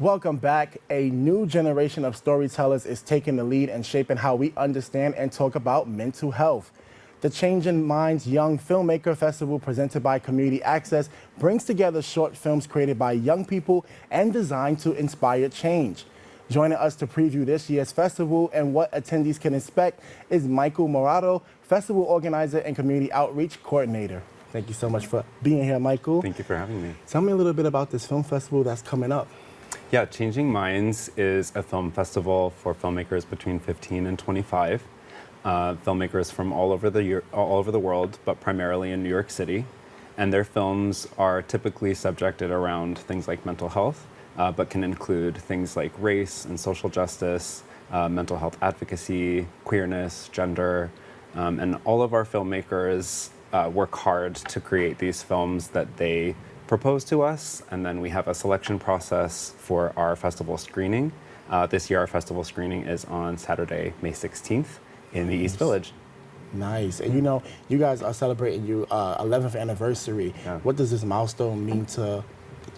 Welcome back. A new generation of storytellers is taking the lead and shaping how we understand and talk about mental health. The Changing Minds Young Filmmaker Festival, presented by Community Access, brings together short films created by young people and designed to inspire change. Joining us to preview this year's festival and what attendees can expect is Mikel Morado, festival organizer and community outreach coordinator. Thank you so much for being here, Mikel. Thank you for having me. Tell me a little bit about this film festival that's coming up. Yeah, Changing Minds is a film festival for filmmakers between 15 and 25. Filmmakers from all over the world, but primarily in New York City. And their films are typically subjected around things like mental health, but can include things like race and social justice, mental health advocacy, queerness, gender. And all of our filmmakers work hard to create these films that they propose to us, and then we have a selection process for our festival screening. This year our festival screening is on Saturday, May 16th in the East Village. Nice. And you know, you guys are celebrating your 11th anniversary. Yeah. What does this milestone mean to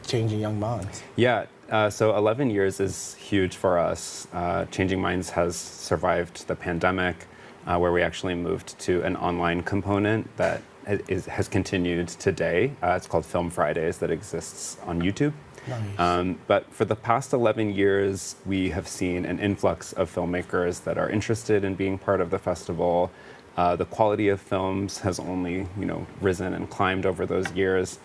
Changing Young Minds? Yeah, so 11 years is huge for us. Changing Minds has survived the pandemic, where we actually moved to an online component that has continued today. It's called Film Fridays, that exists on YouTube. Nice. But for the past 11 years, we have seen an influx of filmmakers that are interested in being part of the festival. The quality of films has only, risen and climbed over those years.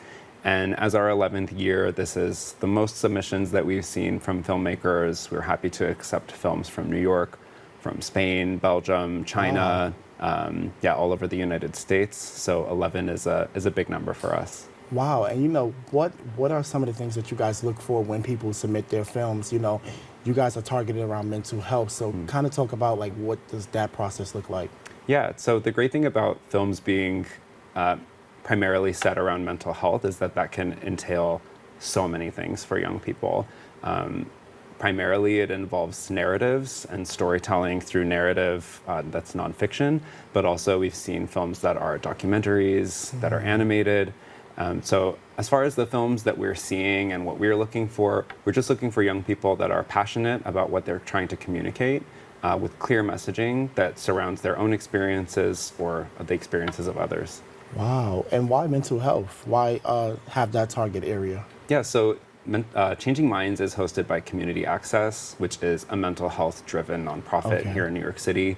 And as our 11th year, this is the most submissions that we've seen from filmmakers. We're happy to accept films from New York, from Spain, Belgium, China, all over the United States. So 11 is a big number for us. Wow. And what are some of the things that you guys look for when people submit their films? You guys are targeted around mental health. So kind of talk about what does that process look like? Yeah, so the great thing about films being primarily set around mental health is that can entail so many things for young people. Primarily, it involves narratives and storytelling through narrative that's nonfiction, but also we've seen films that are documentaries, that are animated. So as far as the films that we're seeing and what we're looking for, we're just looking for young people that are passionate about what they're trying to communicate with clear messaging that surrounds their own experiences or the experiences of others. Wow. And why mental health? Why have that target area? Yeah, so Changing Minds is hosted by Community Access, which is a mental health-driven nonprofit here in New York City.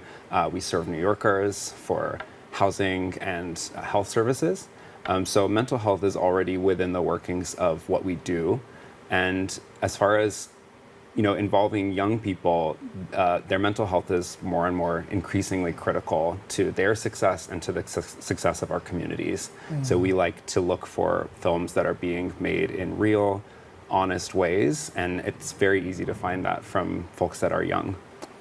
We serve New Yorkers for housing and health services. So mental health is already within the workings of what we do. And as far as involving young people, their mental health is more and more increasingly critical to their success and to the success of our communities. So we like to look for films that are being made in real, honest ways, and it's very easy to find that from folks that are young.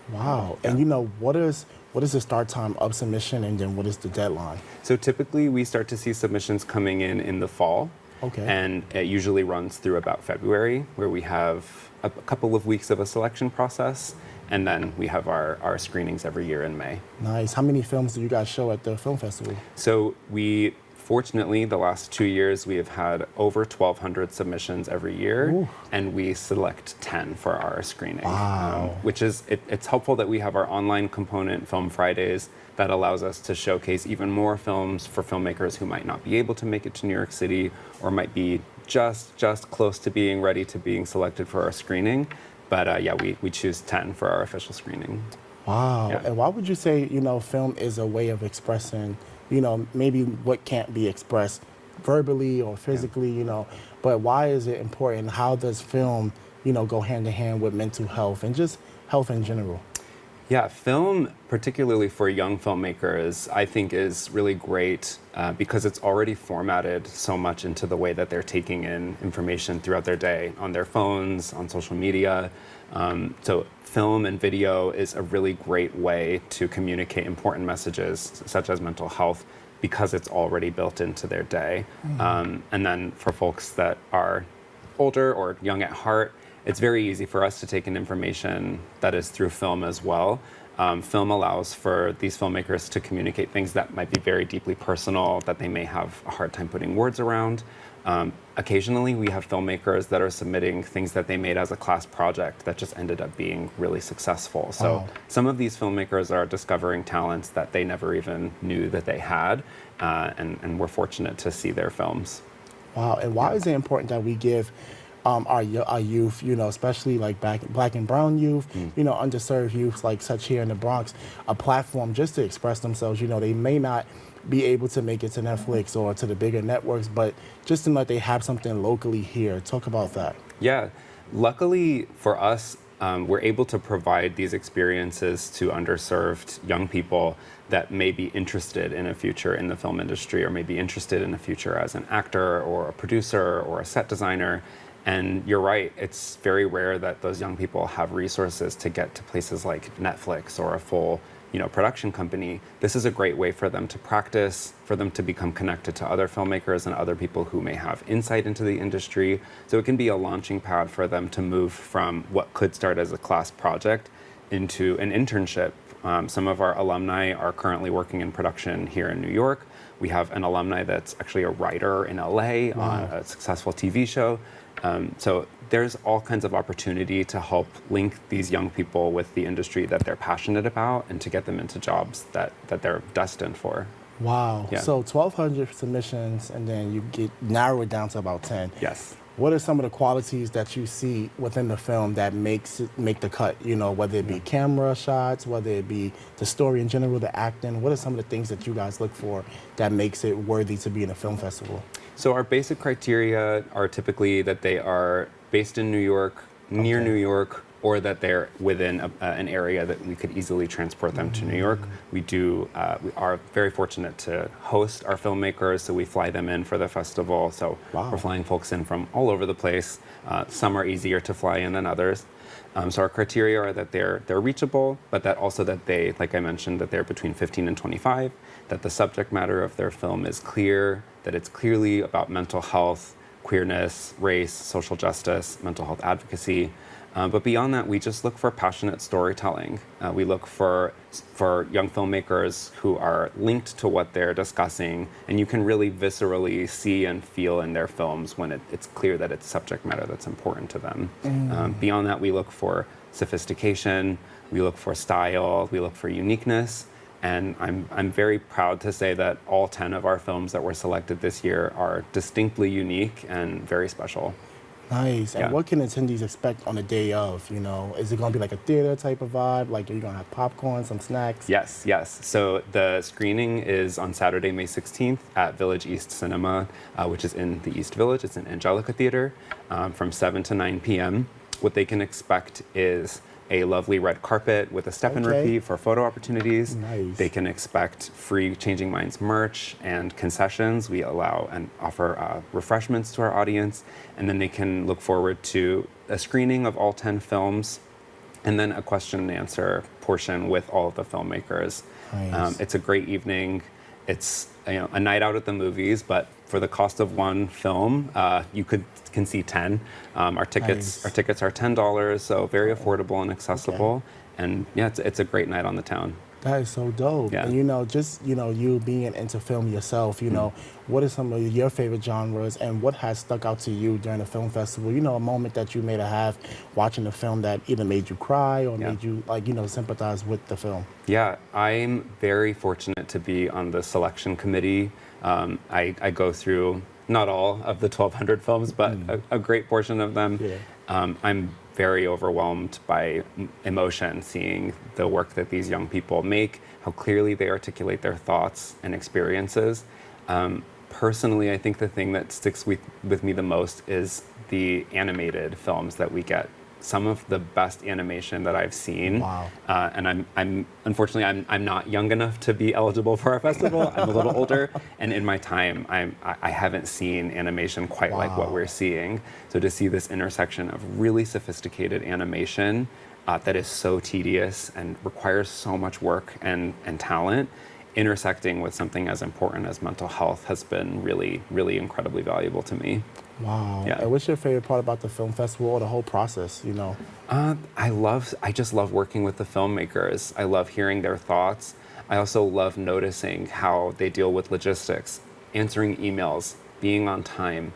Wow. Yeah. And what is the start time of submission, and then what is the deadline? So typically we start to see submissions coming in the fall. Okay. And it usually runs through about February, where we have a couple of weeks of a selection process, and then we have our screenings every year in May. Nice. How many films do you guys show at the film festival? So fortunately, the last 2 years, we have had over 1,200 submissions every year. Ooh. And we select 10 for our screening. Wow. Which is, it's helpful that we have our online component, Film Fridays, that allows us to showcase even more films for filmmakers who might not be able to make it to New York City or might be just close to being ready to being selected for our screening. But we choose 10 for our official screening. Wow. Yeah. And why would you say, film is a way of expressing, maybe what can't be expressed verbally or physically, but why is it important? How does film, go hand in hand with mental health and just health in general? Yeah, film, particularly for young filmmakers, I think is really great because it's already formatted so much into the way that they're taking in information throughout their day, on their phones, on social media. So film and video is a really great way to communicate important messages, such as mental health, because it's already built into their day. And then for folks that are older or young at heart, it's very easy for us to take in information that is through film as well. Film allows for these filmmakers to communicate things that might be very deeply personal, that they may have a hard time putting words around. Occasionally, we have filmmakers that are submitting things that they made as a class project that just ended up being really successful. So Wow. some of these filmmakers are discovering talents that they never even knew that they had, and we're fortunate to see their films. Wow. And why is it important that we give our youth, especially like black and brown youth, underserved youth like such here in the Bronx, a platform just to express themselves? They may not be able to make it to Netflix or to the bigger networks, but just to let they have something locally here. Talk about that. Yeah, luckily for us, we're able to provide these experiences to underserved young people that may be interested in a future in the film industry or may be interested in a future as an actor or a producer or a set designer. And you're right, it's very rare that those young people have resources to get to places like Netflix or a full production company. This is a great way for them to practice, for them to become connected to other filmmakers and other people who may have insight into the industry. So it can be a launching pad for them to move from what could start as a class project into an internship. Some of our alumni are currently working in production here in New York. We have an alumni that's actually a writer in LA on a successful TV show. So there's all kinds of opportunity to help link these young people with the industry that they're passionate about and to get them into jobs that they're destined for. Wow. Yeah. So 1,200 submissions, and then you narrow it down to about 10. Yes. What are some of the qualities that you see within the film that make the cut? Whether it be camera shots, whether it be the story in general, the acting. What are some of the things that you guys look for that makes it worthy to be in a film festival? So our basic criteria are typically that they are based in New York, near New York, or that they're within an area that we could easily transport them to New York. We are very fortunate to host our filmmakers, so we fly them in for the festival. So we're flying folks in from all over the place. Some are easier to fly in than others. So our criteria are that they're reachable, but that also that they, like I mentioned, that they're between 15 and 25, that the subject matter of their film is clear, that it's clearly about mental health, queerness, race, social justice, mental health advocacy. But beyond that, we just look for passionate storytelling. We look for young filmmakers who are linked to what they're discussing, and you can really viscerally see and feel in their films when it's clear that it's subject matter that's important to them. Beyond that, we look for sophistication, we look for style, we look for uniqueness. And I'm very proud to say that all 10 of our films that were selected this year are distinctly unique and very special. Nice. And what can attendees expect on the day of? Is it going to be like a theater type of vibe? Like, are you going to have popcorn, some snacks? Yes. So the screening is on Saturday, May 16th at Village East Cinema, which is in the East Village. It's in Angelica Theater from 7 to 9 p.m. What they can expect is a lovely red carpet with a step and repeat for photo opportunities. Nice. They can expect free Changing Minds merch and concessions. We allow and offer refreshments to our audience. And then they can look forward to a screening of all 10 films and then a question and answer portion with all of the filmmakers. Nice. It's a great evening. It's a night out at the movies, but for the cost of one film, you can see 10. Our tickets are $10, so very affordable and accessible. And it's a great night on the town. That is so dope. Yeah. And just you being into film yourself, what are some of your favorite genres and what has stuck out to you during the film festival? A moment that you may have watching the film that either made you cry or made you sympathize with the film. Yeah, I'm very fortunate to be on the selection committee. I go through not all of the 1,200 films, but a great portion of them. Yeah. I'm very overwhelmed by emotion seeing the work that these young people make, how clearly they articulate their thoughts and experiences. Personally, I think the thing that sticks with me the most is the animated films that we get. Some of the best animation that I've seen. Wow. And I'm unfortunately I'm not young enough to be eligible for our festival. I'm a little older, and in my time I haven't seen animation quite like what we're seeing. So to see this intersection of really sophisticated animation that is so tedious and requires so much work and talent, intersecting with something as important as mental health has been really, really incredibly valuable to me. Wow. Yeah. And what's your favorite part about the film festival or the whole process, I just love working with the filmmakers. I love hearing their thoughts. I also love noticing how they deal with logistics, answering emails, being on time,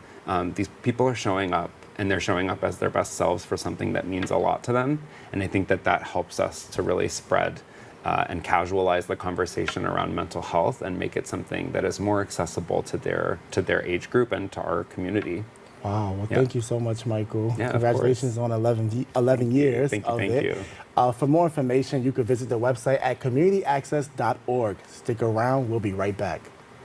these people are showing up, and they're showing up as their best selves for something that means a lot to them. And I think that that helps us to really spread and casualize the conversation around mental health and make it something that is more accessible to their age group and to our community. Wow. Well, thank you so much, Michael. Yeah, Congratulations on 11 years Thank you. of Thank it. you. For more information, you can visit the website at communityaccess.org. Stick around. We'll be right back.